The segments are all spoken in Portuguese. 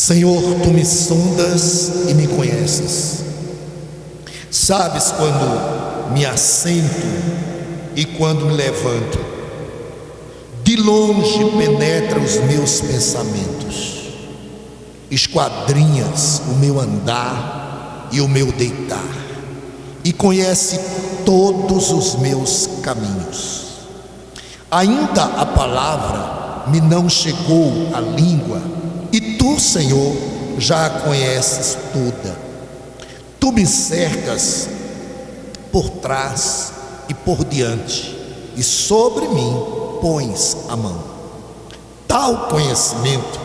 Senhor, tu me sondas e me conheces. Sabes quando me assento e quando me levanto. De longe penetra os meus pensamentos. Esquadrinhas o meu andar e o meu deitar, e conhece todos os meus caminhos. Ainda a palavra me não chegou à língua, e tu, Senhor, já a conheces toda. Tu me cercas por trás e por diante, e sobre mim pões a mão. Tal conhecimento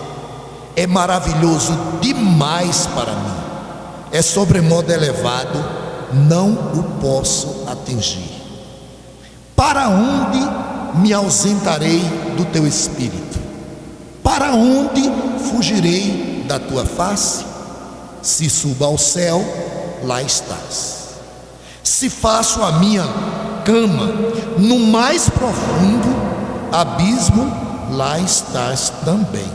é maravilhoso demais para mim, é sobremodo elevado, não o posso atingir. Para onde me ausentarei do teu espírito? Para onde fugirei da tua face? Se subo ao céu, lá estás. Se faço a minha cama no mais profundo abismo, lá estás também.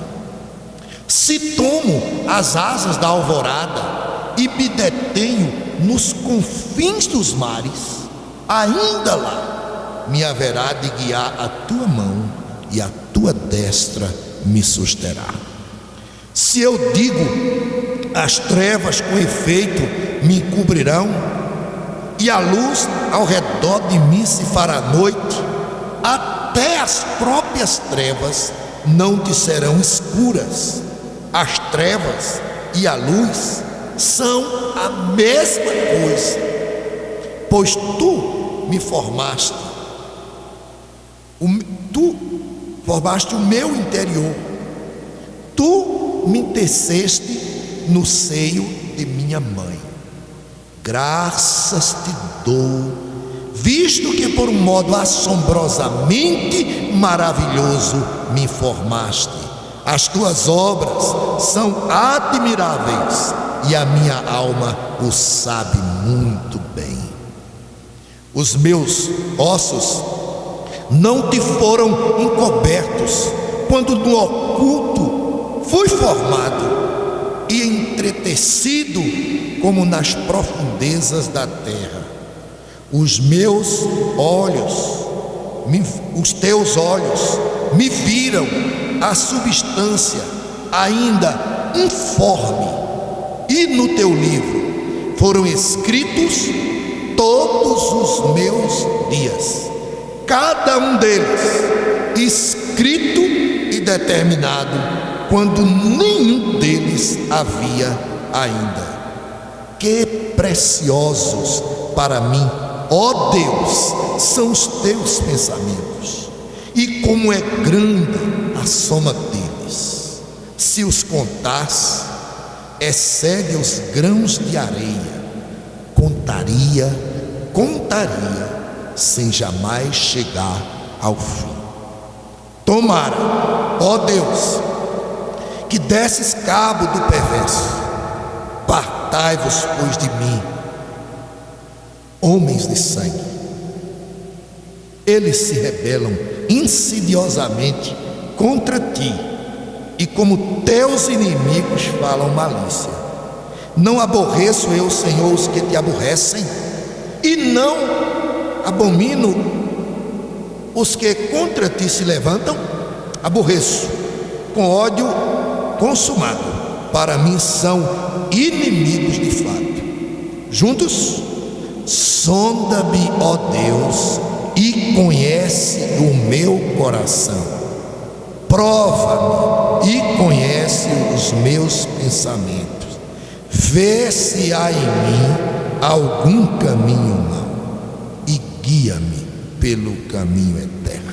Se tomo as asas da alvorada e me detenho nos confins dos mares, ainda lá me haverá de guiar a tua mão, e a tua destra me susterá. Se eu digo, as trevas com efeito me encobrirão, e a luz ao redor de mim se fará noite, até as próprias trevas não te serão escuras. As trevas e a luz são a mesma coisa, pois tu me formaste, tu formaste o meu interior, tu me teceste no seio de minha mãe. Graças te dou, visto que por um modo assombrosamente maravilhoso me formaste. As tuas obras são admiráveis, e a minha alma o sabe muito bem. Os meus ossos não te foram encobertos, quando no oculto fui formado e entretecido como nas profundezas da terra. Os teus olhos me viram a substância ainda informe, e no teu livro foram escritos todos os meus dias, cada um deles escrito e determinado, quando nenhum deles havia ainda. Que preciosos para mim, ó Deus, são os teus pensamentos, e como é grande a soma deles. Se os contasse, excede os grãos de areia. Contaria, sem jamais chegar ao fim. Tomara, ó Deus, que desses cabo do perverso. Partai-vos, pois, de mim, homens de sangue. Eles se rebelam insidiosamente contra ti, e como teus inimigos falam malícia. Não aborreço eu, Senhor, os que te aborrecem, e não abomino os que contra ti se levantam. Aborreço com ódio consumado, para mim são inimigos de fato. Juntos, sonda-me, ó Deus, e conhece o meu coração. Prova-me e conhece os meus pensamentos. Vê se há em mim algum caminho mau, e guia-me pelo caminho eterno.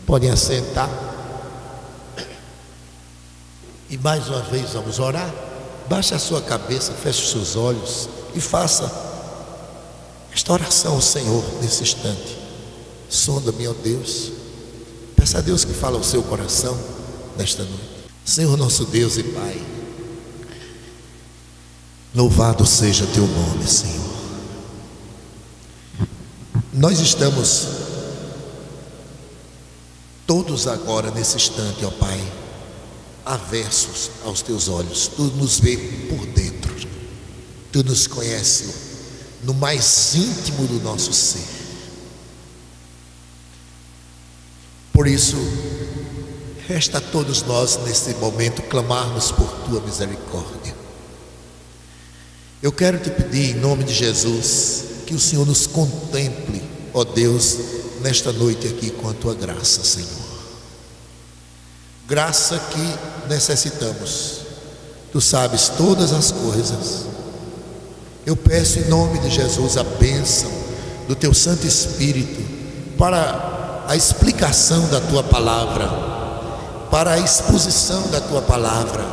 Podem assentar. E mais uma vez vamos orar. Baixe a sua cabeça, feche os seus olhos e faça esta oração ao Senhor nesse instante. Sonda-me, ó Deus. Peça a Deus que fale ao seu coração nesta noite. Senhor nosso Deus e Pai, louvado seja teu nome, Senhor. Nós estamos todos agora nesse instante, ó Pai, avessos aos teus olhos. Tu nos vê por dentro, tu nos conheces no mais íntimo do nosso ser. Por isso, resta a todos nós nesse momento clamarmos por tua misericórdia. Eu quero te pedir em nome de Jesus que o Senhor nos contemple, ó Deus, nesta noite aqui com a tua graça, Senhor. Graça que necessitamos. Tu sabes todas as coisas. Eu peço em nome de Jesus a bênção do teu Santo Espírito para a explicação da tua palavra, para a exposição da tua palavra,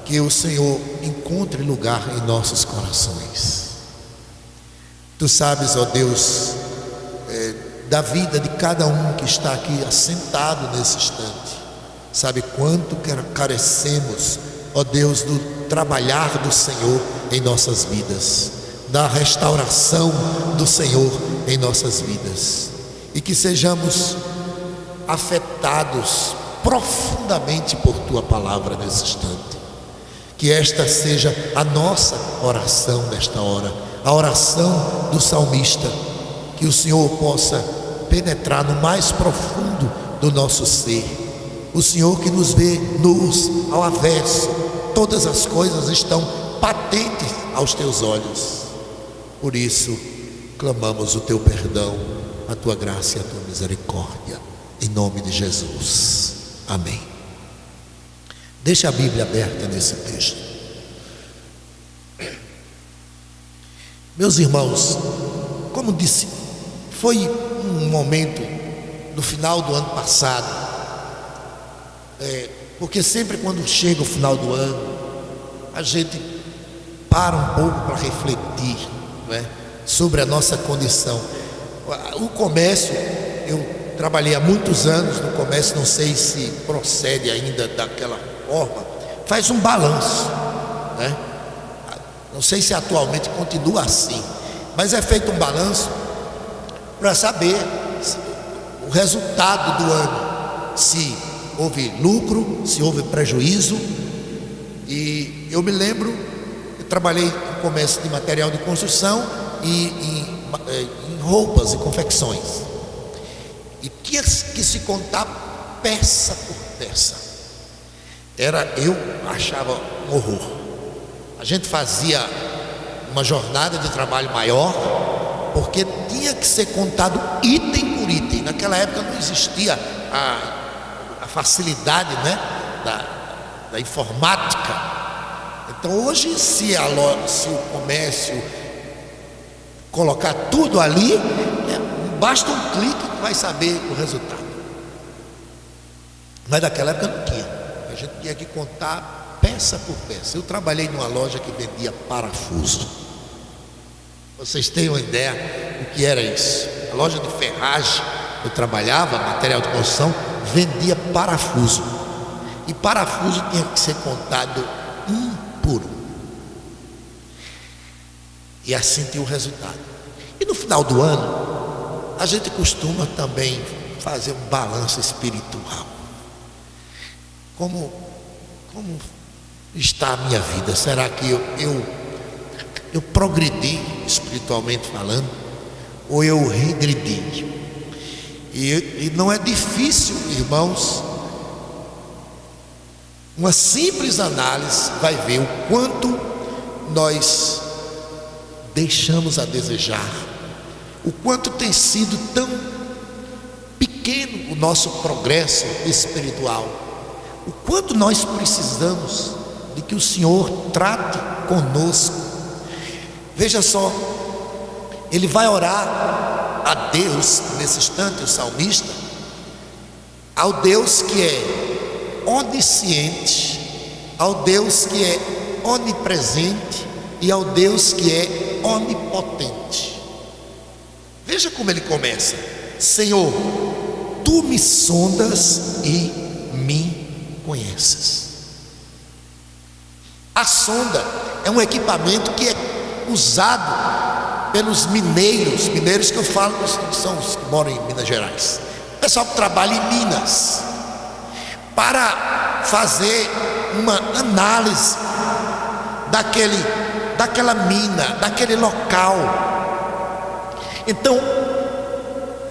que o Senhor encontre lugar em nossos corações. Tu sabes, ó Deus, da vida de cada um que está aqui assentado nesse instante. Sabe quanto carecemos, ó Deus, do trabalhar do Senhor em nossas vidas, da restauração do Senhor em nossas vidas, e que sejamos afetados profundamente por tua palavra nesse instante. Que esta seja a nossa oração nesta hora, a oração do salmista, que o Senhor possa penetrar no mais profundo do nosso ser. O Senhor que nos vê nus, ao avesso, todas as coisas estão patentes aos teus olhos. Por isso, clamamos o teu perdão, a tua graça e a tua misericórdia, em nome de Jesus. Amém. Deixa a Bíblia aberta nesse texto. Meus irmãos, como disse, foi um momento no final do ano passado, porque sempre quando chega o final do ano, a gente para um pouco para refletir, não é, sobre a nossa condição. O comércio, eu trabalhei há muitos anos no comércio, não sei se procede ainda daquela forma, faz um balanço, né? Não sei se atualmente continua assim, mas é feito um balanço para saber o resultado do ano, se houve lucro, se houve prejuízo. E eu me lembro, eu trabalhei no comércio de material de construção e em roupas e confecções, e tinha que se contar peça por peça. Eu achava um horror. A gente fazia uma jornada de trabalho maior, porque tinha que ser contado item por item. Naquela época não existia a facilidade, né, da informática. Então hoje, se o comércio colocar tudo ali, basta um clique que vai saber o resultado. Mas naquela época não tinha. A gente tinha que contar peça por peça. Eu trabalhei numa loja que vendia parafuso. Vocês têm uma ideia do que era isso? A loja de ferragem, eu trabalhava, material de construção, vendia parafuso. E parafuso tinha que ser contado um por um. E assim tinha o resultado. E no final do ano, a gente costuma também fazer um balanço espiritual. Como está a minha vida? Será que eu progredi espiritualmente falando, ou eu regredi? E não é difícil, irmãos. Uma simples análise vai ver o quanto nós deixamos a desejar, o quanto tem sido tão pequeno o nosso progresso espiritual, o quanto nós precisamos de que o Senhor trate conosco. Veja só, ele vai orar a Deus nesse instante, o salmista, ao Deus que é onisciente, ao Deus que é onipresente e ao Deus que é onipotente. Veja como ele começa: Senhor, tu me sondas e me conheces. A sonda é um equipamento que é usado pelos mineiros que eu falo, são os que moram em Minas Gerais, o pessoal que trabalha em Minas, para fazer uma análise daquela mina, daquele local. Então,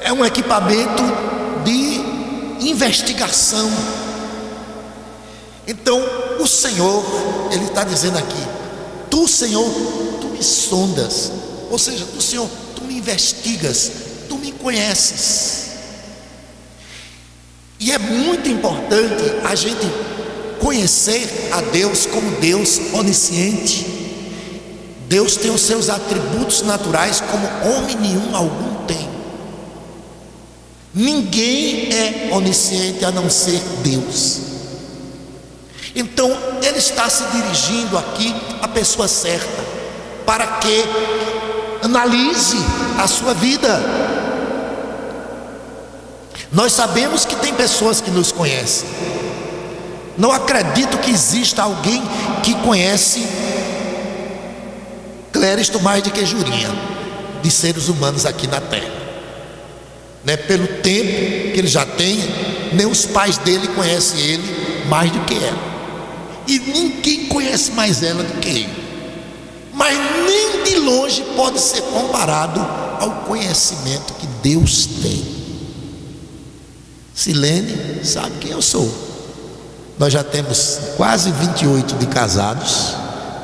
é um equipamento de investigação. Então, o Senhor, Ele está dizendo aqui: Tu, Senhor, Tu me sondas, ou seja, Tu, Senhor, Tu me investigas, Tu me conheces. E é muito importante a gente conhecer a Deus como Deus onisciente. Deus tem os seus atributos naturais como homem nenhum algum tem. Ninguém é onisciente a não ser Deus. Então Ele está se dirigindo aqui à pessoa certa, para que analise a sua vida. Nós sabemos que tem pessoas que nos conhecem. Não acredito que exista alguém que conhece Cléristo mais do que Jurinha, de seres humanos aqui na terra, né? Pelo tempo que ele já tem, nem os pais dele conhecem ele mais do que ela, e ninguém conhece mais ela do que ele, mas nem de longe pode ser comparado ao conhecimento que Deus tem. Silene sabe quem eu sou. Nós já temos quase 28 de casados,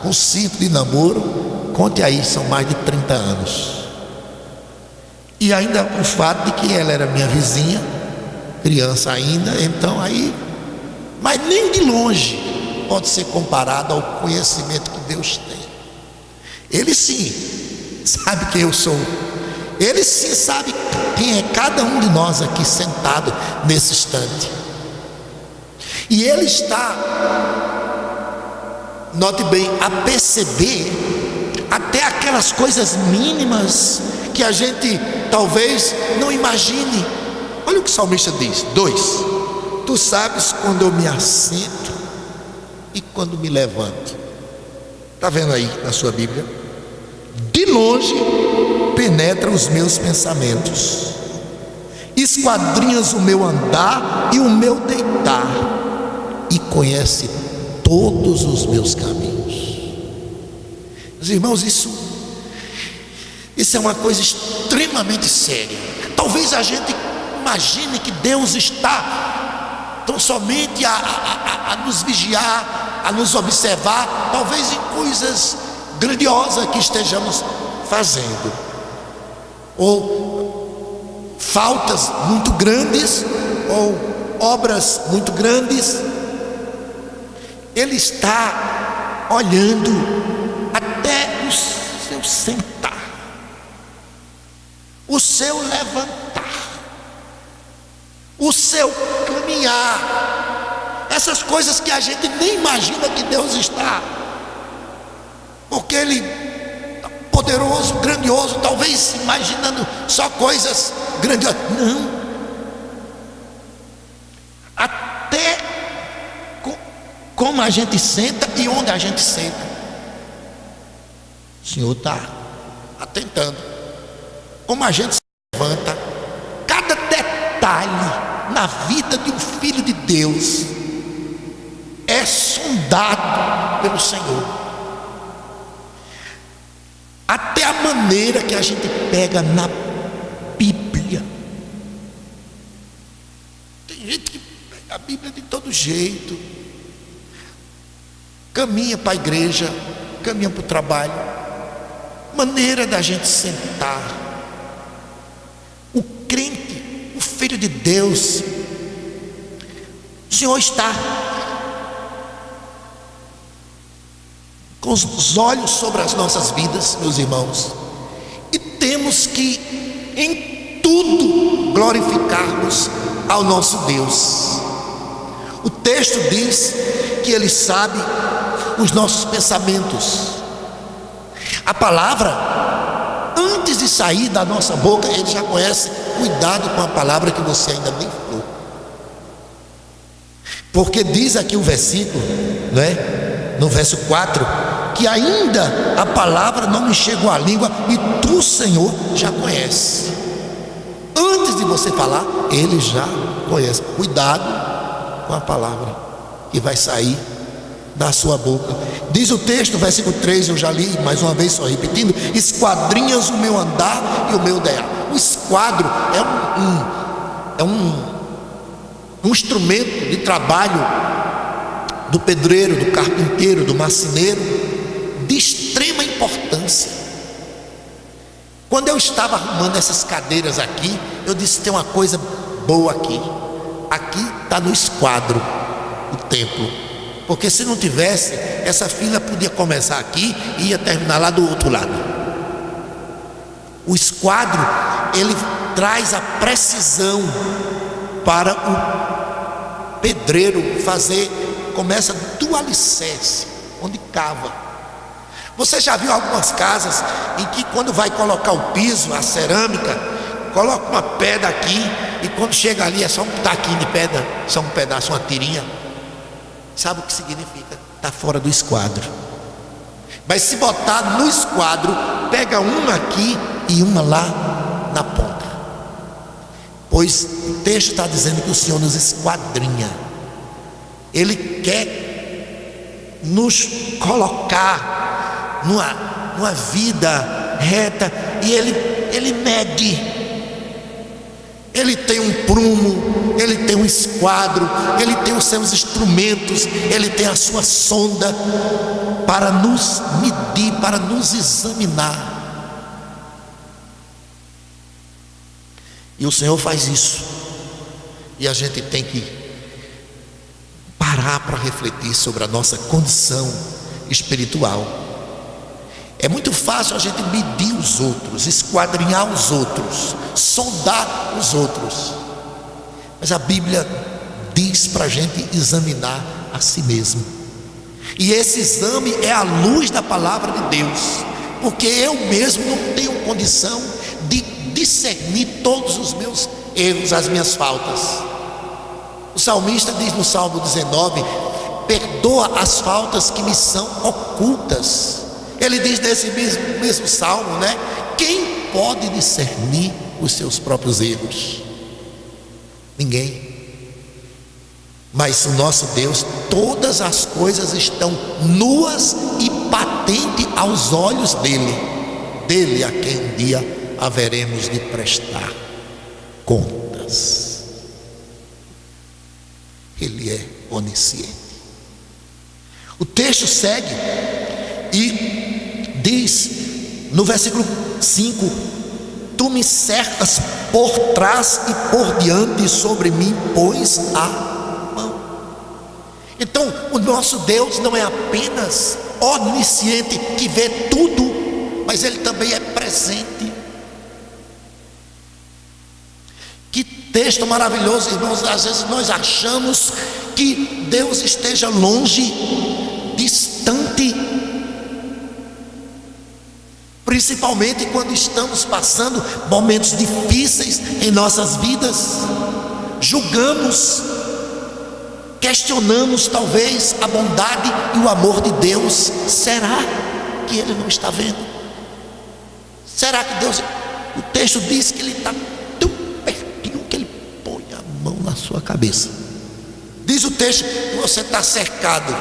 com 5 de namoro. Conte aí, são mais de 30 anos. E ainda o fato de que ela era minha vizinha, criança ainda, então aí, mas nem de longe pode ser comparado ao conhecimento que Deus tem. Ele sim sabe quem eu sou. Ele sim sabe quem é cada um de nós aqui sentado nesse instante. E Ele está, note bem, a perceber até aquelas coisas mínimas que a gente talvez não imagine. Olha o que o salmista diz: 2: Tu sabes quando eu me assento e quando me levanto. Está vendo aí na sua Bíblia? De longe penetra os meus pensamentos, esquadrinhas o meu andar e o meu deitar, e conhece todos os meus caminhos. Meus irmãos, isso é uma coisa extremamente séria. Talvez a gente imagine que Deus está tão somente a nos vigiar, a nos observar, talvez em coisas grandiosas que estejamos fazendo, ou faltas muito grandes, ou obras muito grandes. Ele está olhando até o seu sentar, o seu levantar, o seu caminhar, essas coisas que a gente nem imagina que Deus está, porque Ele é poderoso, grandioso, talvez imaginando só coisas grandiosas. Não, até como a gente senta e onde a gente senta, o Senhor está atentando. Como a gente se levanta, cada detalhe na vida de um filho de Deus é sondado pelo Senhor. Até a maneira que a gente pega na Bíblia. Tem gente que pega a Bíblia de todo jeito, caminha para a igreja, caminha para o trabalho, maneira da gente sentar. O crente, o filho de Deus, o Senhor está com os olhos sobre as nossas vidas, meus irmãos, e temos que em tudo glorificarmos ao nosso Deus. O texto diz que Ele sabe os nossos pensamentos. A palavra, antes de sair da nossa boca, Ele já conhece. Cuidado com a palavra que você ainda nem falou, porque diz aqui o versículo, né, no verso 4, que ainda a palavra não me chegou à língua e tu, Senhor, já conhece. Antes de você falar, Ele já conhece. Cuidado com a palavra. que vai sair da sua boca. Diz o texto, versículo 3, eu já li mais uma vez, só repetindo: esquadrinhas o meu andar e o meu ideal. O esquadro é um instrumento de trabalho do pedreiro, do carpinteiro, do marceneiro, de extrema importância. Quando eu estava arrumando essas cadeiras aqui, eu disse: tem uma coisa boa aqui está no esquadro o templo, porque se não tivesse, essa fila podia começar aqui e ia terminar lá do outro lado. O esquadro, ele traz a precisão para o pedreiro fazer, começa do alicerce, onde cava. Você já viu algumas casas em que, quando vai colocar o piso, a cerâmica, coloca uma pedra aqui, e quando chega ali é só um taquinho de pedra, só um pedaço, uma tirinha? Sabe o que significa? Está fora do esquadro. Mas se botar no esquadro, pega uma aqui e uma lá na ponta. Pois o texto está dizendo que o Senhor nos esquadrinha. Ele quer nos colocar numa vida reta, e ele mede. Ele tem um prumo, ele tem um esquadro, ele tem os seus instrumentos, ele tem a sua sonda para nos medir, para nos examinar. E o Senhor faz isso, e a gente tem que parar para refletir sobre a nossa condição espiritual. É muito fácil a gente medir os outros, esquadrinhar os outros, sondar os outros, mas a Bíblia diz para a gente examinar a si mesmo, e esse exame é à luz da palavra de Deus, porque eu mesmo não tenho condição de discernir todos os meus erros, as minhas faltas. O salmista diz no Salmo 19: perdoa as faltas que me são ocultas. Ele diz nesse mesmo salmo, né? Quem pode discernir os seus próprios erros? Ninguém. Mas o nosso Deus, todas as coisas estão nuas e patentes aos olhos dele a quem um dia haveremos de prestar contas. Ele é onisciente. O texto segue e diz no versículo 5: tu me cercas por trás e por diante, sobre mim pões a mão. Então o nosso Deus não é apenas onisciente, que vê tudo, mas Ele também é presente. Que texto maravilhoso, irmãos. Às vezes nós achamos que Deus esteja longe, distante, principalmente quando estamos passando momentos difíceis em nossas vidas. Julgamos, questionamos talvez a bondade e o amor de Deus. Será que Ele não está vendo? Será que Deus... O texto diz que Ele está tão pertinho que Ele põe a mão na sua cabeça. Diz o texto que você está cercado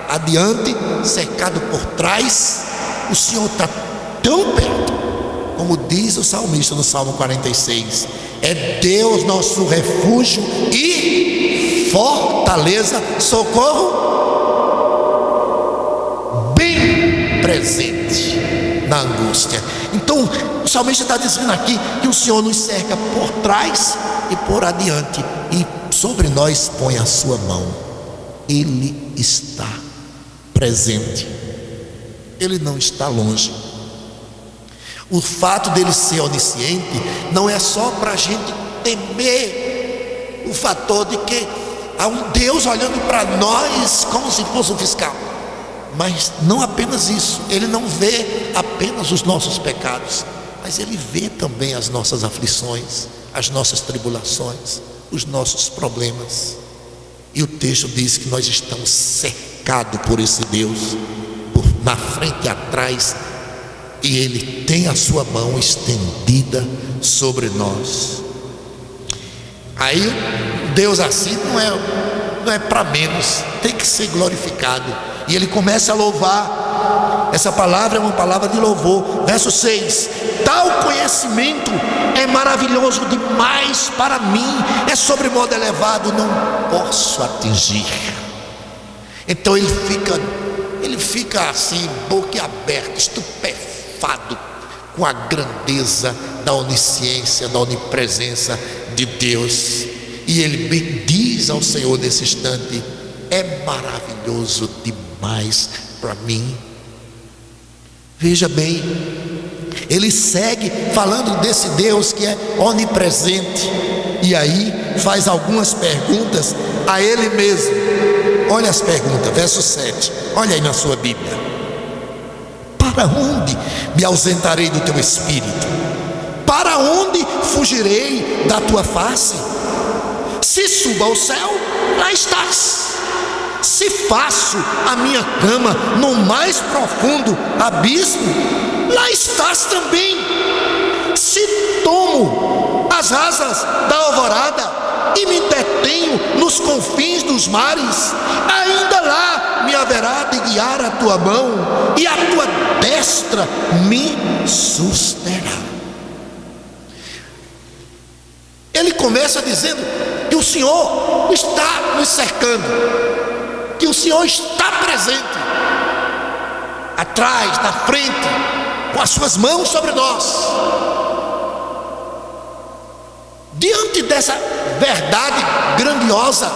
adiante, cercado por trás. O Senhor está tão perto, como diz o salmista no Salmo 46: é Deus nosso refúgio e fortaleza, socorro bem presente na angústia. Então o salmista está dizendo aqui que o Senhor nos cerca por trás e por adiante, e sobre nós põe a sua mão. Ele está presente, Ele não está longe. O fato dele ser onisciente não é só para a gente temer o fator de que há um Deus olhando para nós como se fosse um fiscal, mas não apenas isso. Ele não vê apenas os nossos pecados, mas Ele vê também as nossas aflições, as nossas tribulações, os nossos problemas. E o texto diz que nós estamos cercados por esse Deus, na frente e atrás, e Ele tem a sua mão estendida sobre nós. Aí Deus assim não é não é para menos, tem que ser glorificado. E ele começa a louvar. Essa palavra é uma palavra de louvor. Verso 6: tal conhecimento é maravilhoso demais para mim, é sobremodo elevado, não posso atingir. Então ele fica assim, boquiaberto, estupefado com a grandeza da onisciência, da onipresença de Deus. E ele bendiz ao Senhor nesse instante: é maravilhoso demais para mim. Veja bem, ele segue falando desse Deus que é onipresente, e aí faz algumas perguntas a ele mesmo. Olha as perguntas, verso 7, olha aí na sua Bíblia: para onde me ausentarei do teu espírito? Para onde fugirei da tua face? Se subo ao céu, lá estás. Se faço a minha cama no mais profundo abismo, lá estás também. Se tomo as asas da alvorada e me detenho nos confins dos mares, ainda lá me haverá de guiar a tua mão, e a tua destra me susterá. Ele começa dizendo que o Senhor está nos cercando, que o Senhor está presente, atrás, na frente, com as suas mãos sobre nós. Diante dessa verdade grandiosa,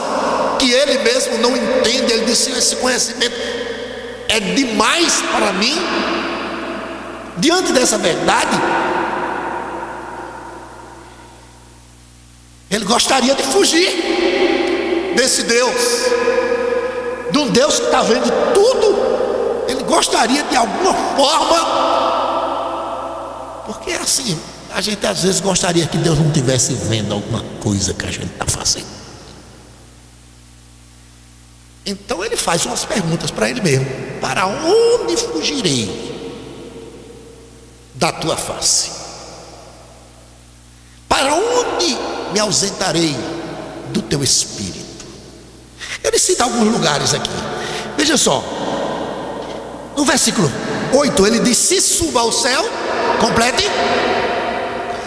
que ele mesmo não entende, ele disse: esse conhecimento é demais para mim. Diante dessa verdade, ele gostaria de fugir desse Deus, de um Deus que está vendo tudo. Ele gostaria de alguma forma, porque assim, a gente às vezes gostaria que Deus não estivesse vendo alguma coisa que a gente está fazendo. Então ele faz umas perguntas para ele mesmo: para onde fugirei da tua face? Para onde me ausentarei do teu espírito? Ele cita alguns lugares aqui. Veja só, no versículo 8 ele diz: se suba ao céu, complete,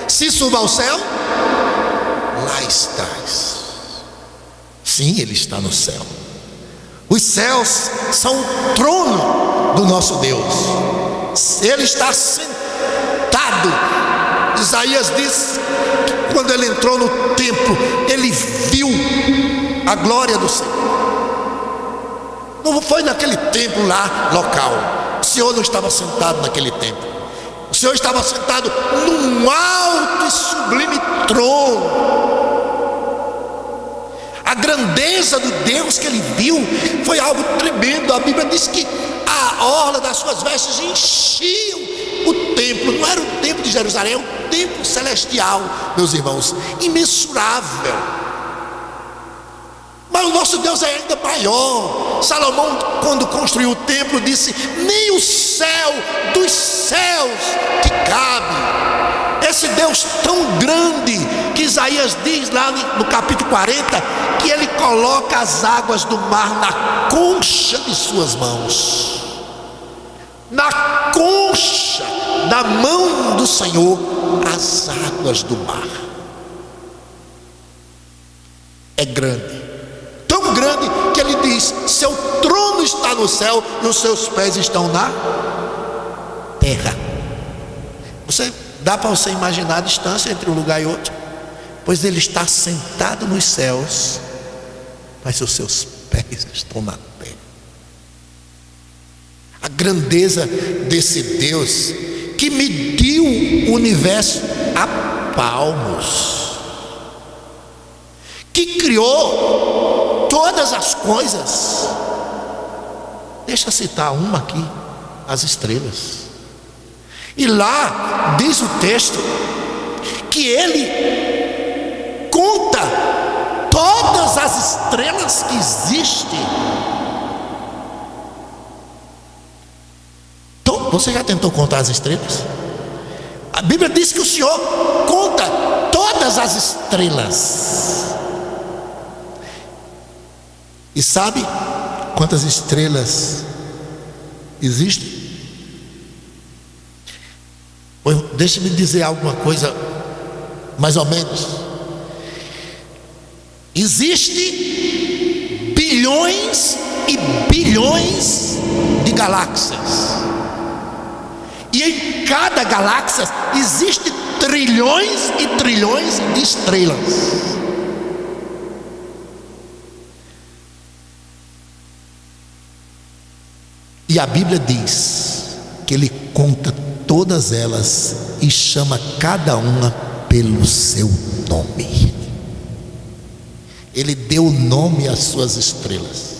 se suba ao céu, lá estás. Sim, ele está no céu. Os céus são o trono do nosso Deus. Ele está sentado. Isaías diz que quando ele entrou no templo, ele viu a glória do Senhor. Não foi naquele templo lá local. O Senhor não estava sentado naquele templo. O Senhor estava sentado num alto e sublime trono. A grandeza do Deus que ele viu foi algo tremendo. A Bíblia diz que a orla das suas vestes enchiam o templo. Não era o templo de Jerusalém, era o templo celestial, meus irmãos, imensurável. Mas o nosso Deus é ainda maior. Salomão, quando construiu o templo, disse: nem o céu dos céus te cabe. Esse Deus tão grande, que Isaías diz lá no capítulo 40, que ele coloca as águas do mar na concha de suas mãos. Na concha da mão do Senhor, as águas do mar. É grande, tão grande que ele diz: seu trono está no céu e os seus pés estão na terra. Dá para você imaginar a distância entre um lugar e outro? Pois ele está sentado nos céus, mas os seus pés estão na terra. A grandeza desse Deus que mediu o universo a palmos, que criou todas as coisas. Deixa eu citar uma aqui: as estrelas. E lá diz o texto que ele conta todas as estrelas que existem. Então, você já tentou contar as estrelas? A Bíblia diz que o Senhor conta todas as estrelas. E sabe quantas estrelas existem? Pois deixe-me dizer alguma coisa, mais ou menos. Existe bilhões e bilhões de galáxias. E em cada galáxia existe trilhões e trilhões de estrelas. E a Bíblia diz que Ele conta todas elas e chama cada uma pelo seu nome. Ele deu nome às suas estrelas.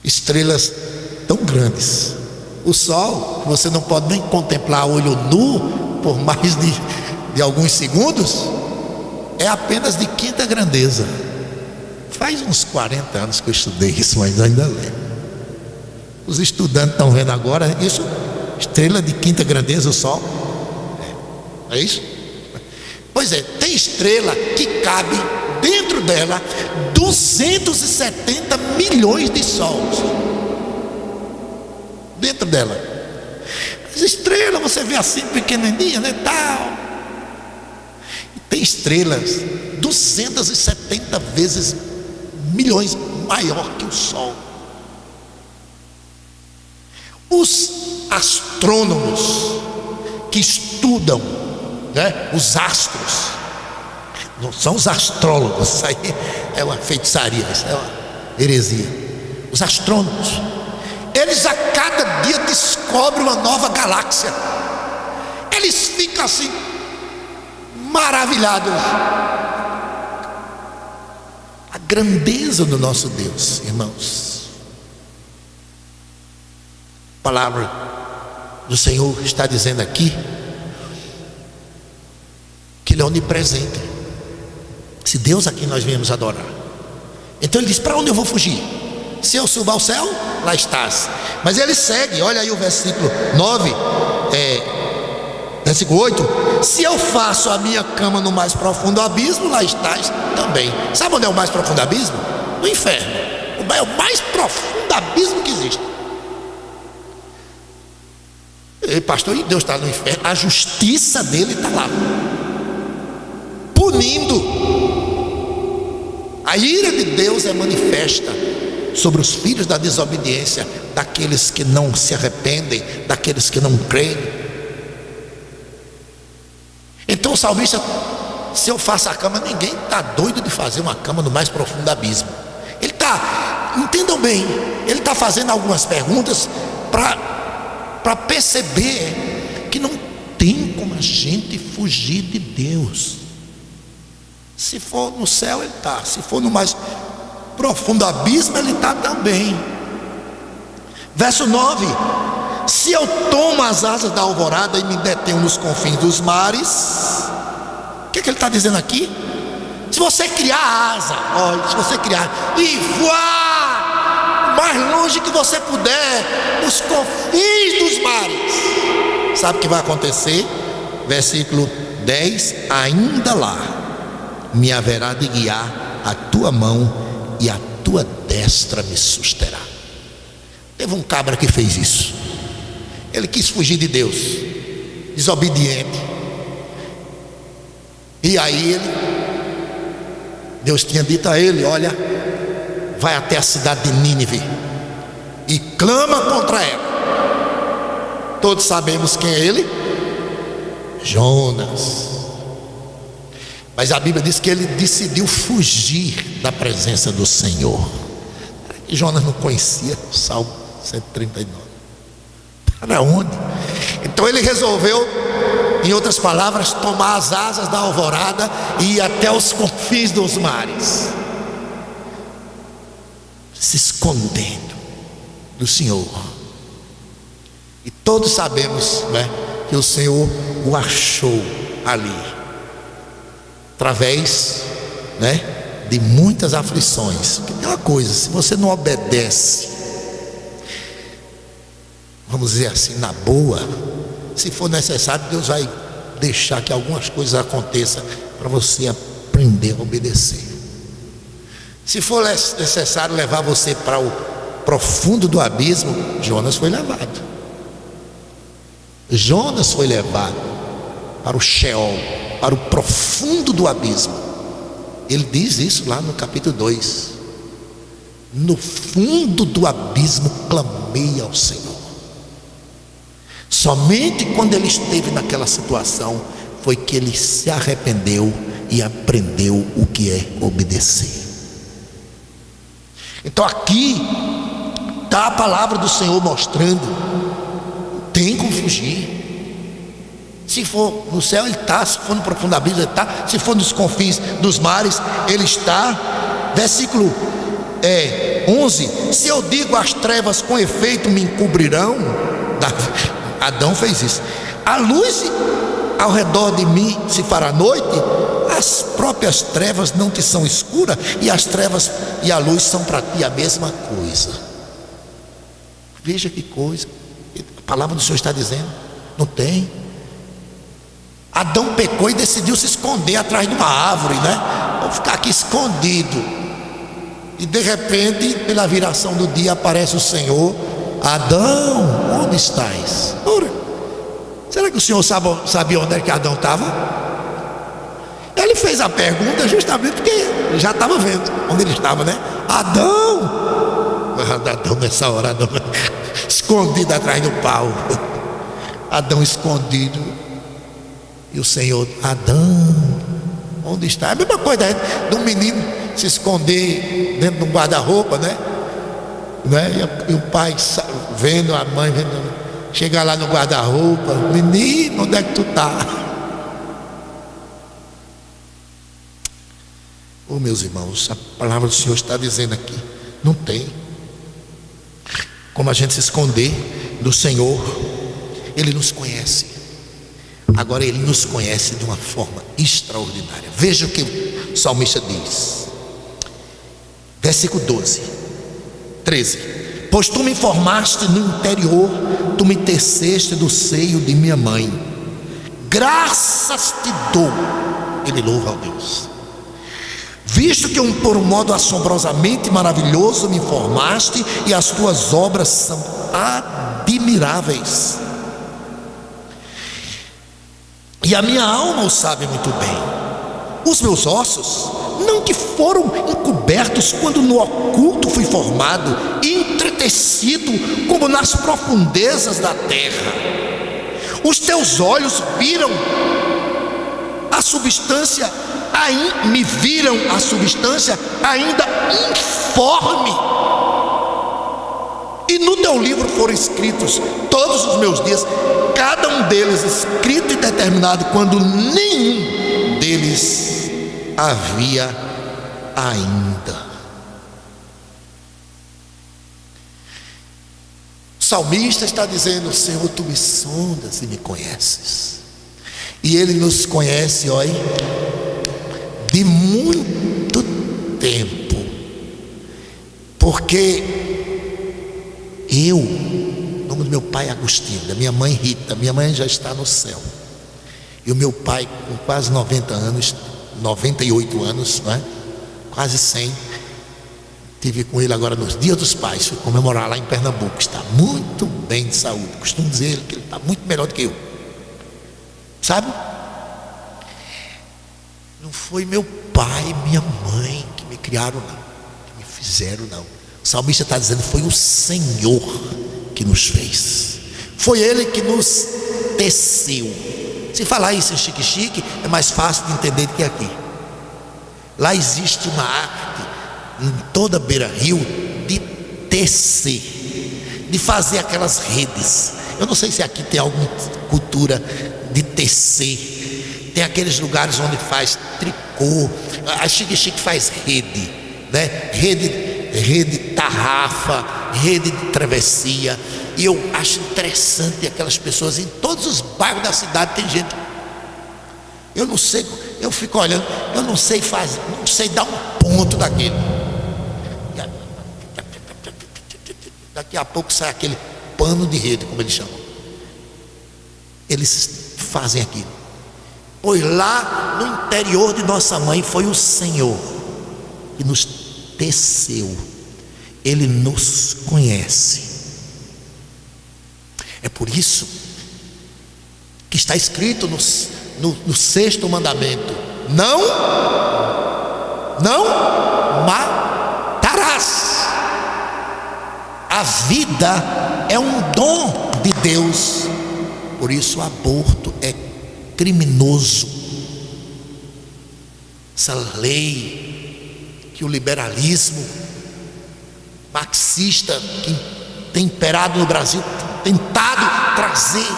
Estrelas tão grandes. O sol, você não pode nem contemplar a olho nu por mais de alguns segundos, é apenas de quinta grandeza. Faz uns 40 anos que eu estudei isso, mas ainda lembro. Os estudantes estão vendo agora isso, estrela de quinta grandeza, o sol. É isso? Pois é, tem estrela que cabe dentro dela 270 milhões de sols. Dentro dela. As estrelas você vê assim pequenininha, né, tal. E tem estrelas 270 vezes milhões maior que o sol. Os astrônomos que estudam, né, os astros, não são os astrólogos, isso aí é uma feitiçaria, isso é uma heresia. Os astrônomos, eles a cada dia descobrem uma nova galáxia. Eles ficam assim maravilhados. A grandeza do nosso Deus, irmãos. A palavra do Senhor está dizendo aqui que Ele é onipresente. Se Deus aqui nós viemos adorar, então Ele diz: para onde eu vou fugir? Se eu subir ao céu, lá estás. Mas Ele segue, olha aí o versículo 9, versículo 8: se eu faço a minha cama no mais profundo abismo, lá estás também. Sabe onde é o mais profundo abismo? No inferno. É o mais profundo abismo que existe. E pastor, e Deus está no inferno? A justiça dele está lá, punindo. A ira de Deus é manifesta sobre os filhos da desobediência, daqueles que não se arrependem, daqueles que não creem. Então o salmista: se eu faço a cama, ninguém está doido de fazer uma cama no mais profundo abismo. Ele está, entendam bem, ele está fazendo algumas perguntas para perceber que não tem como a gente fugir de Deus. Se for no céu, Ele está. Se for no mais profundo abismo, Ele está também. Verso 9: se eu tomo as asas da alvorada e me detenho nos confins dos mares. O que Ele está dizendo aqui? Se você criar asa, olha, se você criar e voar o mais longe que você puder, nos confins dos mares, sabe o que vai acontecer? Versículo 10: ainda lá me haverá de guiar a tua mão e a tua destra me susterá. Teve um cabra que fez isso. Ele quis fugir de Deus, desobediente. E aí Deus tinha dito a ele: olha, vai até a cidade de Nínive e clama contra ela. Todos sabemos quem é ele: Jonas. Mas a Bíblia diz que ele decidiu fugir da presença do Senhor. E Jonas não conhecia o Salmo 139. Para onde? Então ele resolveu, em outras palavras, tomar as asas da alvorada e ir até os confins dos mares, se escondendo do Senhor. E todos sabemos, né, que o Senhor o achou ali, através, né, de muitas aflições. Porque tem uma coisa: se você não obedece, vamos dizer assim, na boa, se for necessário, Deus vai deixar que algumas coisas aconteçam para você aprender a obedecer. Se for necessário levar você para o profundo do abismo, Jonas foi levado. Jonas foi levado para o Sheol, para o profundo do abismo. Ele diz isso lá no capítulo 2. No fundo do abismo clamei ao Senhor. Somente quando ele esteve naquela situação foi que ele se arrependeu e aprendeu o que é obedecer. Então aqui está a palavra do Senhor mostrando: tem como fugir. Se for no céu, ele está. Se for no profundo abismo, ele está. Se for nos confins dos mares, ele está. Versículo 11: se eu digo as trevas com efeito me encobrirão. Adão fez isso. A luz ao redor de mim se fará noite. As próprias trevas não te são escuras, e as trevas e a luz são para ti a mesma coisa. Veja que coisa a palavra do Senhor está dizendo. Não tem. Adão pecou e decidiu se esconder atrás de uma árvore, né? Vou ficar aqui escondido. E de repente, pela viração do dia, aparece o Senhor. Adão, onde estás? Ora, será que o Senhor sabia onde é que Adão estava? Ele fez a pergunta justamente porque ele já estava vendo onde ele estava, né? Adão! Adão nessa hora, Adão escondido atrás do pau. Adão escondido. E o Senhor: Adão, onde está? É a mesma coisa de um menino se esconder dentro de um guarda-roupa, né? E o pai vendo, a mãe vendo, chegar lá no guarda-roupa: menino, onde é que tu está? Oh, meus irmãos, a palavra do Senhor está dizendo aqui: não tem como a gente se esconder do Senhor. Ele nos conhece. Agora ele nos conhece de uma forma extraordinária. Veja o que o salmista diz, versículo 13: pois tu me formaste no interior, tu me teceste do seio de minha mãe. Graças te dou. Ele louva a Deus. Visto que por um modo assombrosamente maravilhoso me formaste, e as tuas obras são admiráveis. E a minha alma o sabe muito bem. Os meus ossos não que foram encobertos quando no oculto fui formado, entretecido como nas profundezas da terra. Os teus olhos viram a substância, me viram a substância ainda informe, e no teu livro foram escritos todos os meus dias, cada um deles escrito e determinado, quando nenhum deles havia ainda. O salmista está dizendo: Senhor, tu me sondas e me conheces. E ele nos conhece, olha, de muito tempo, porque o nome do meu pai é Agostinho, da minha mãe Rita. Minha mãe já está no céu, e o meu pai com quase 90 anos, 98 anos, não é? Quase 100. Tive com ele agora nos Dias dos Pais, fui comemorar lá em Pernambuco. Está muito bem de saúde. Costumo dizer que ele está muito melhor do que eu, sabe? Não foi meu pai e minha mãe que me criaram, não, que me fizeram, não. O salmista está dizendo: foi o Senhor que nos fez, foi Ele que nos teceu. Se falar isso em chique-chique, é mais fácil de entender do que aqui. Lá existe uma arte em toda beira-rio de tecer, de fazer aquelas redes. Eu não sei se aqui tem alguma cultura de tecer. Tem aqueles lugares onde faz tricô. A chique-chique faz rede, né? Rede tarrafa, rede de travessia. E eu acho interessante aquelas pessoas. Em todos os bairros da cidade tem gente. Eu não sei, eu fico olhando, eu não sei fazer, não sei dar um ponto daquele. Daqui a pouco sai aquele pano de rede, como eles chamam. Eles fazem aquilo. Pois lá no interior de nossa mãe foi o Senhor que nos teceu, Ele nos conhece. É por isso que está escrito no sexto mandamento: não matarás. A vida é um dom de Deus, por isso o aborto é criminoso. Essa lei que o liberalismo marxista que tem imperado no Brasil tem tentado trazer,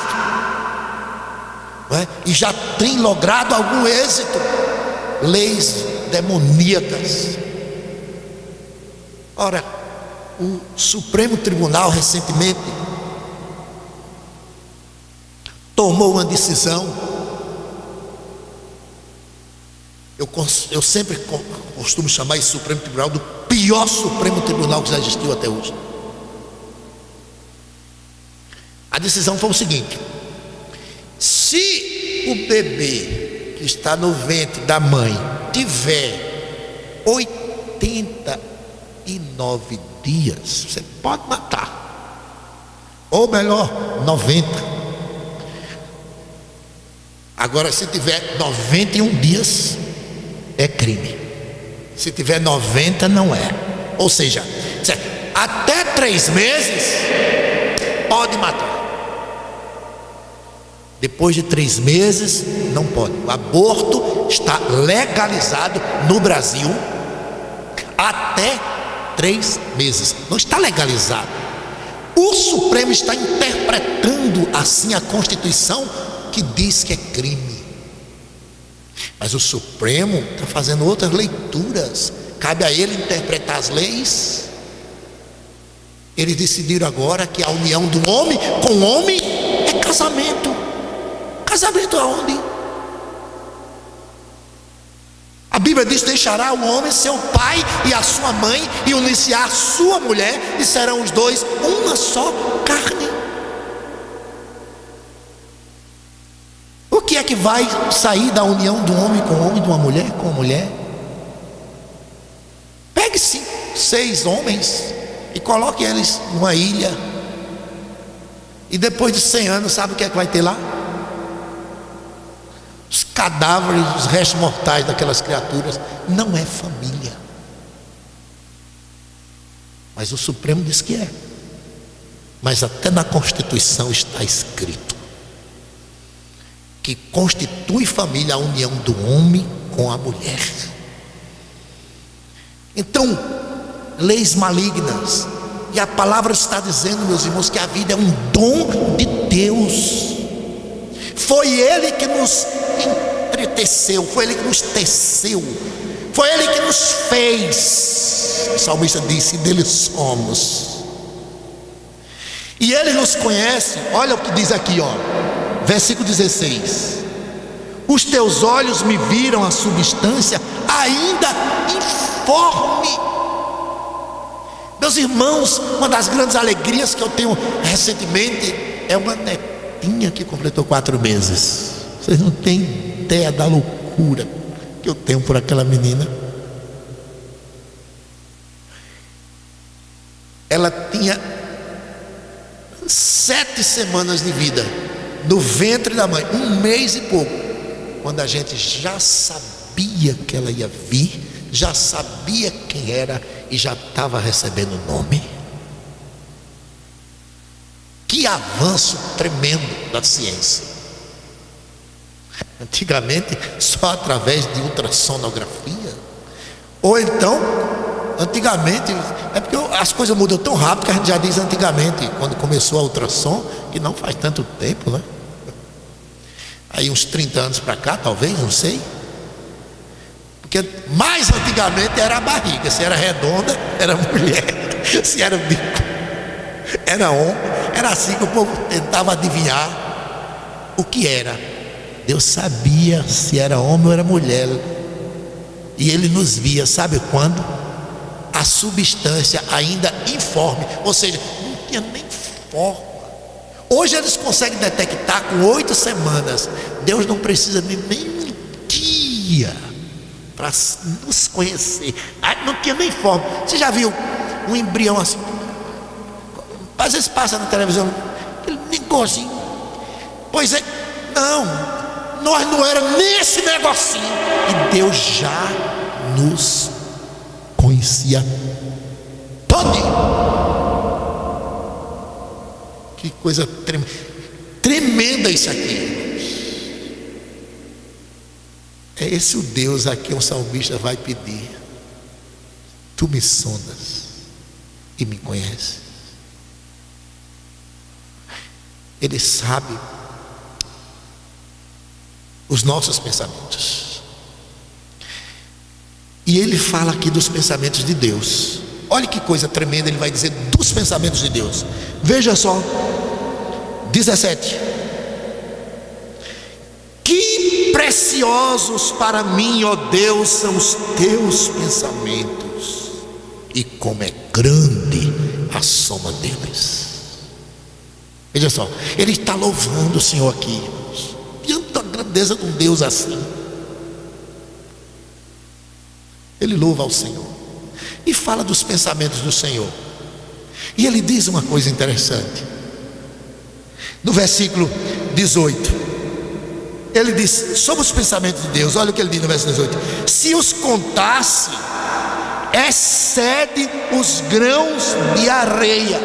não é? E já tem logrado algum êxito. Leis demoníacas. Ora, o Supremo Tribunal recentemente tomou uma decisão. Eu sempre costumo chamar esse Supremo Tribunal do pior Supremo Tribunal que já existiu até hoje. A decisão foi o seguinte: se o bebê que está no ventre da mãe tiver 89 dias, você pode matar, ou melhor, 90. Agora, se tiver 91 dias, é crime. Se tiver 90, não é. Ou seja, até 3 meses pode matar. Depois de 3 meses não pode. O aborto está legalizado no Brasil até 3 meses. Não está legalizado. O Supremo está interpretando assim a Constituição, que diz que é crime. Mas o Supremo está fazendo outras leituras. Cabe a ele interpretar as leis. Eles decidiram agora que a união do homem com o homem é casamento. Casamento aonde? A Bíblia diz: deixará o homem seu pai e a sua mãe, e unir-se à sua mulher, e serão os dois uma só carne. O que é que vai sair da união do homem com o homem, de uma mulher com a mulher? Pegue 5, 6 homens e coloque eles numa ilha, e depois de 100 anos, sabe o que é que vai ter lá? Os cadáveres, os restos mortais daquelas criaturas. Não é família. Mas o Supremo diz que é. Mas até na Constituição está escrito que constitui família a união do homem com a mulher. Então, leis malignas. E a palavra está dizendo, meus irmãos, que a vida é um dom de Deus. Foi Ele que nos entreteceu, foi Ele que nos teceu, foi Ele que nos fez. O salmista disse: dele somos. E Ele nos conhece. Olha o que diz aqui, ó, versículo 16: os teus olhos me viram a substância ainda informe. Meus irmãos, uma das grandes alegrias que eu tenho recentemente é uma netinha que completou 4 meses. Vocês não têm ideia da loucura que eu tenho por aquela menina. Ela tinha 7 semanas de vida no ventre da mãe, 1 mês e pouco, quando a gente já sabia que ela ia vir, já sabia quem era e já estava recebendo o nome. Que avanço tremendo da ciência. Antigamente só através de ultrassonografia, ou então antigamente, é porque as coisas mudam tão rápido que a gente já diz antigamente, quando começou a ultrassom, que não faz tanto tempo, né? Aí uns 30 anos para cá, talvez, não sei. Porque mais antigamente era a barriga. Se era redonda, era mulher. Se era bico, era homem. Era assim que o povo tentava adivinhar o que era. Deus sabia se era homem ou era mulher. E Ele nos via, sabe quando? A substância ainda informe. Ou seja, não tinha nem forma. Hoje eles conseguem detectar com 8 semanas. Deus não precisa de nem um dia para nos conhecer. não tinha nem forma. Você já viu um embrião assim? Às vezes passa na televisão, aquele negocinho. Pois é, nós não éramos nesse negocinho. E Deus já nos conhecia todinho. Que coisa tremenda isso aqui. É esse o Deus a quem o salmista vai pedir: tu me sondas e me conheces. Ele sabe os nossos pensamentos. E ele fala aqui dos pensamentos de Deus. Olha que coisa tremenda ele vai dizer dos pensamentos de Deus. Veja só, 17. Que preciosos para mim, ó Deus, são os teus pensamentos, e como é grande a soma deles. Veja só, ele está louvando o Senhor aqui, diante da grandeza de um Deus assim. Ele louva ao Senhor e fala dos pensamentos do Senhor. E ele diz uma coisa interessante. No versículo 18, ele diz sobre os pensamentos de Deus. Olha o que ele diz no versículo 18: se os contasse, excede os grãos de areia.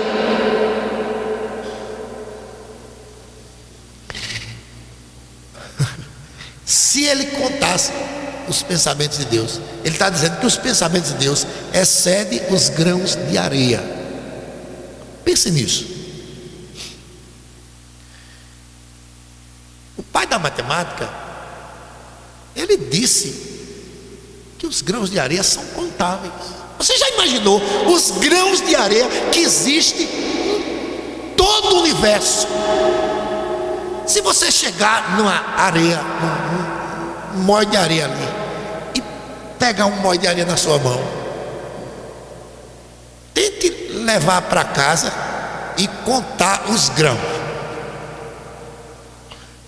Se ele contasse os pensamentos de Deus, ele está dizendo que os pensamentos de Deus excedem os grãos de areia. Pense nisso. O pai da matemática, ele disse que os grãos de areia são contáveis. Você já imaginou os grãos de areia que existem em todo o universo? Se você chegar numa areia, um molho de areia ali, e pegar um molho de areia na sua mão, tente levar para casa e contar os grãos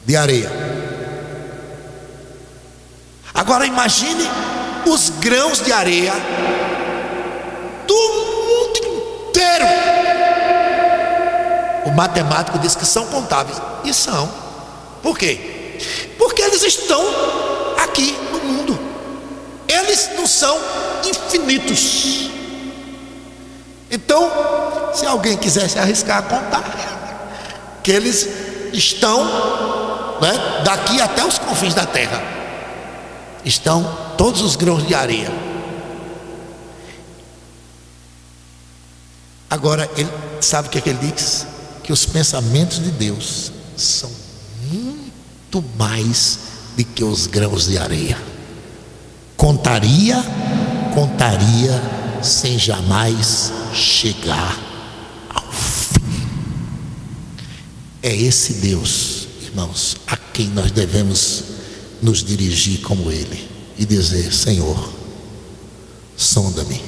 de areia. Agora imagine os grãos de areia do mundo inteiro. O matemático diz que são contáveis. E são. Por quê? Porque eles estão aqui no mundo. Eles não são infinitos. Então, se alguém quiser se arriscar a contar, que eles estão, né, daqui até os confins da terra, estão todos os grãos de areia. Agora, ele sabe o que é que ele diz? Que os pensamentos de Deus são muito mais do que os grãos de areia. Contaria sem jamais chegar ao fim. É esse Deus, irmãos, a quem nós devemos nos dirigir como Ele e dizer: Senhor, sonda-me.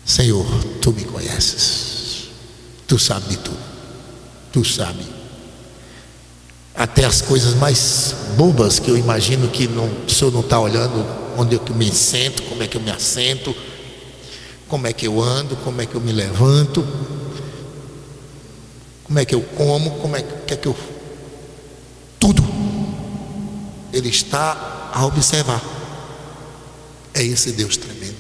Senhor, tu me conheces, tu sabes de tudo, tu sabes até as coisas mais bobas que eu imagino que o Senhor não está olhando. Onde eu me sento, como é que eu me assento, como é que eu ando, como é que eu me levanto, como é que eu como, como é que eu... Tudo Ele está a observar. É esse Deus tremendo.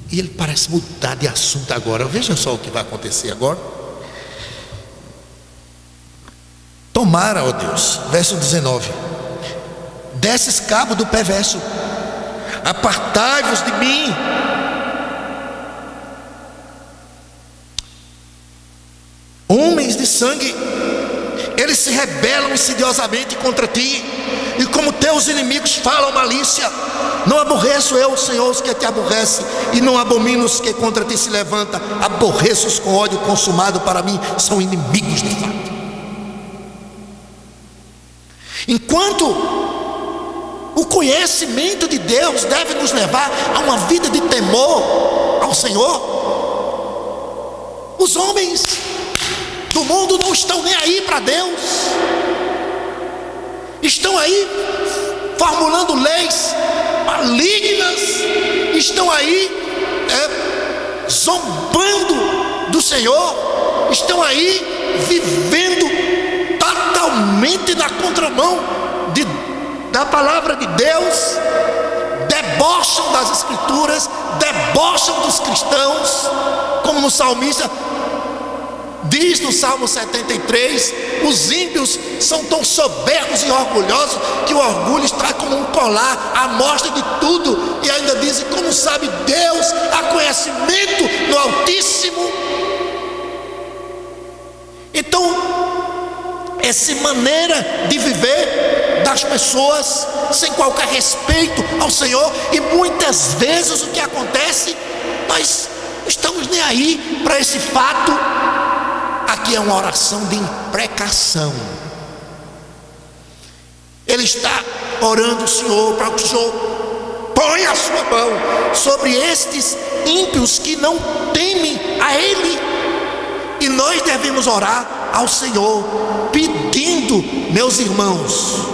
E ele parece mudar de assunto agora. Veja só o que vai acontecer agora. Tomara, ó Deus, verso 19, desses cabo do perverso, apartai-vos de mim. Homens de sangue, eles se rebelam insidiosamente contra ti, e como teus inimigos falam malícia. Não aborreço eu, Senhor, os que te aborrecem, e não abomino os que contra ti se levantam. Aborreço-os com ódio consumado, para mim são inimigos de fato. Enquanto o conhecimento de Deus deve nos levar a uma vida de temor ao Senhor, os homens do mundo não estão nem aí para Deus, estão aí formulando leis malignas, estão aí zombando do Senhor, estão aí vivendo totalmente na contramão da palavra de Deus, debocham das Escrituras, debocham dos cristãos, como no salmista diz no Salmo 73, os ímpios são tão soberbos e orgulhosos que o orgulho está como um colar à mostra de tudo, e ainda dizem: como sabe Deus, há conhecimento no Altíssimo. Então, essa maneira de viver das pessoas sem qualquer respeito ao Senhor, e muitas vezes o que acontece, nós estamos nem aí para esse fato. Aqui é uma oração de imprecação. Ele está orando ao Senhor, para que o Senhor ponha a sua mão sobre estes ímpios que não temem a Ele. E nós devemos orar ao Senhor, pedindo, meus irmãos,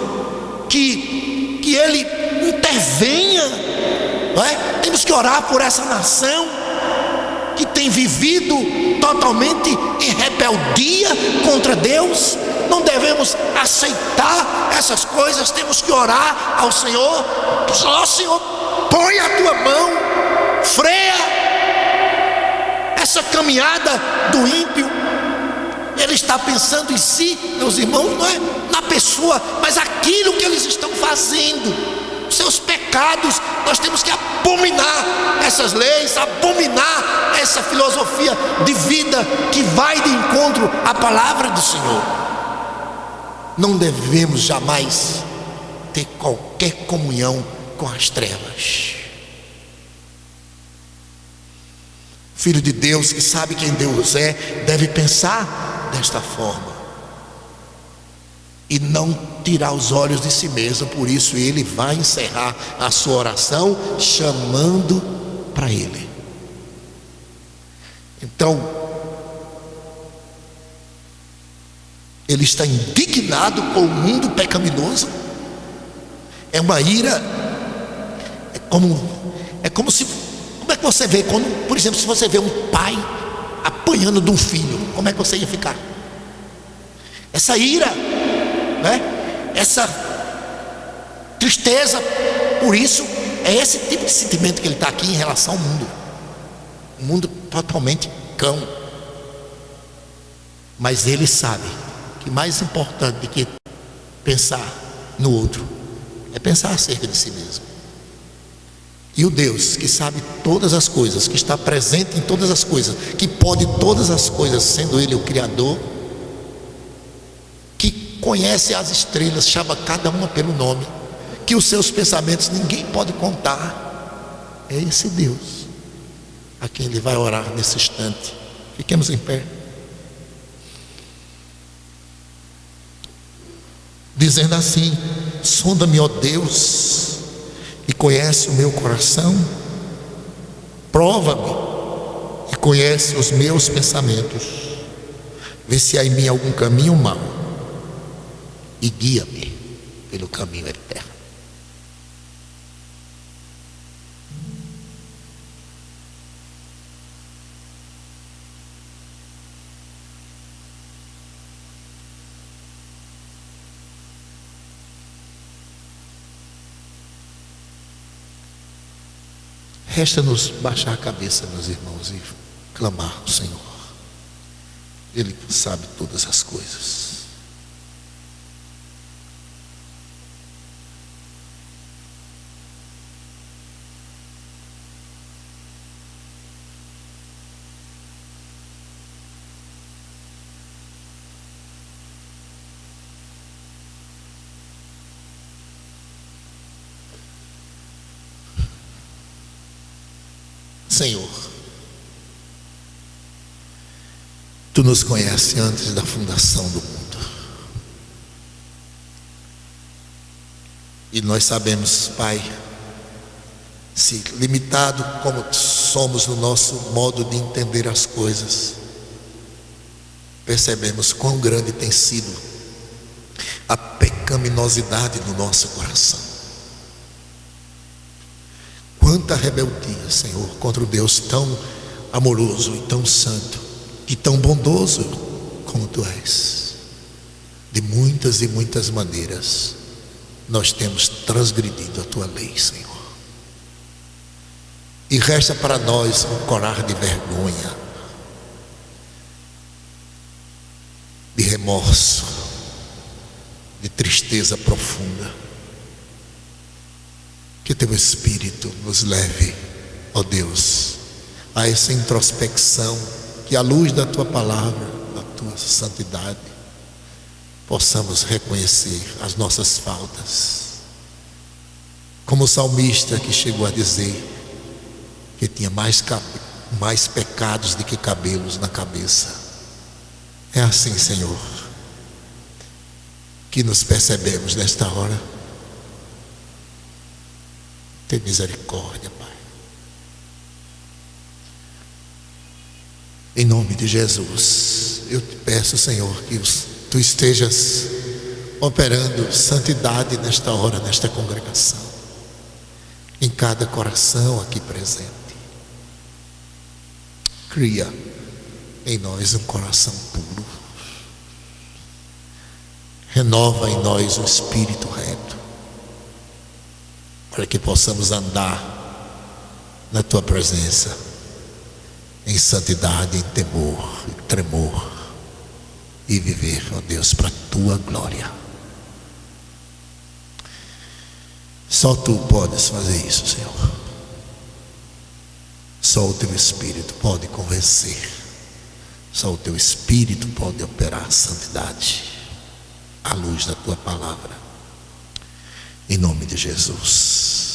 que Ele intervenha, não é? Temos que orar por essa nação que tem vivido totalmente em rebeldia contra Deus. Não devemos aceitar essas coisas, temos que orar ao Senhor. Ó Senhor, põe a tua mão, freia essa caminhada do ímpio. Ele está pensando em si, meus irmãos, não é na pessoa, mas aquilo que eles estão fazendo, seus pecados. Nós temos que abominar essas leis, abominar essa filosofia de vida que vai de encontro à palavra do Senhor. Não devemos jamais ter qualquer comunhão com as trevas. Filho de Deus que sabe quem Deus é, deve pensar desta forma e não tirar os olhos de si mesmo. Por isso ele vai encerrar a sua oração chamando para ele. Então, ele está indignado com o mundo pecaminoso. É uma ira, como se, como é que você vê quando, por exemplo, se você vê um pai apanhando de um filho, como é que você ia ficar? Essa ira, né? Essa tristeza. Por isso é esse tipo de sentimento que ele está aqui em relação ao mundo. Um mundo totalmente cão. Mas ele sabe que mais importante do que pensar no outro é pensar acerca de si mesmo. E o Deus que sabe todas as coisas, que está presente em todas as coisas, que pode todas as coisas, sendo Ele o Criador, que conhece as estrelas, chama cada uma pelo nome, que os seus pensamentos ninguém pode contar, é esse Deus a quem ele vai orar nesse instante. Fiquemos em pé, dizendo assim: sonda-me, ó Deus, e conhece o meu coração, prova-me e conhece os meus pensamentos, vê se há em mim algum caminho mau e guia-me pelo caminho eterno. Resta-nos baixar a cabeça, meus irmãos, e clamar ao Senhor. Ele sabe todas as coisas. Senhor, Tu nos conheces antes da fundação do mundo, e nós sabemos, Pai, se limitado como somos no nosso modo de entender as coisas, percebemos quão grande tem sido a pecaminosidade do nosso coração. quanta rebeldia, Senhor, contra o Deus tão amoroso e tão santo e tão bondoso como Tu és. De muitas e muitas maneiras nós temos transgredido a Tua lei, Senhor. E resta para nós um corar de vergonha, de remorso, de tristeza profunda. Que Teu Espírito nos leve, ó Deus, a essa introspecção, que à luz da Tua palavra, da Tua santidade, possamos reconhecer as nossas faltas. Como o salmista que chegou a dizer que tinha mais pecados do que cabelos na cabeça. É assim, Senhor, que nos percebemos nesta hora. Tem misericórdia, Pai. Em nome de Jesus, eu te peço, Senhor, que Tu estejas operando santidade nesta hora, nesta congregação, em cada coração aqui presente. Cria em nós um coração puro. Renova em nós um espírito reto, para que possamos andar na Tua presença em santidade, em temor, em tremor, e viver, ó Deus, para a Tua glória. Só Tu podes fazer isso, Senhor. Só o Teu Espírito pode convencer. Só o Teu Espírito pode operar a santidade à luz da Tua palavra. Em nome de Jesus.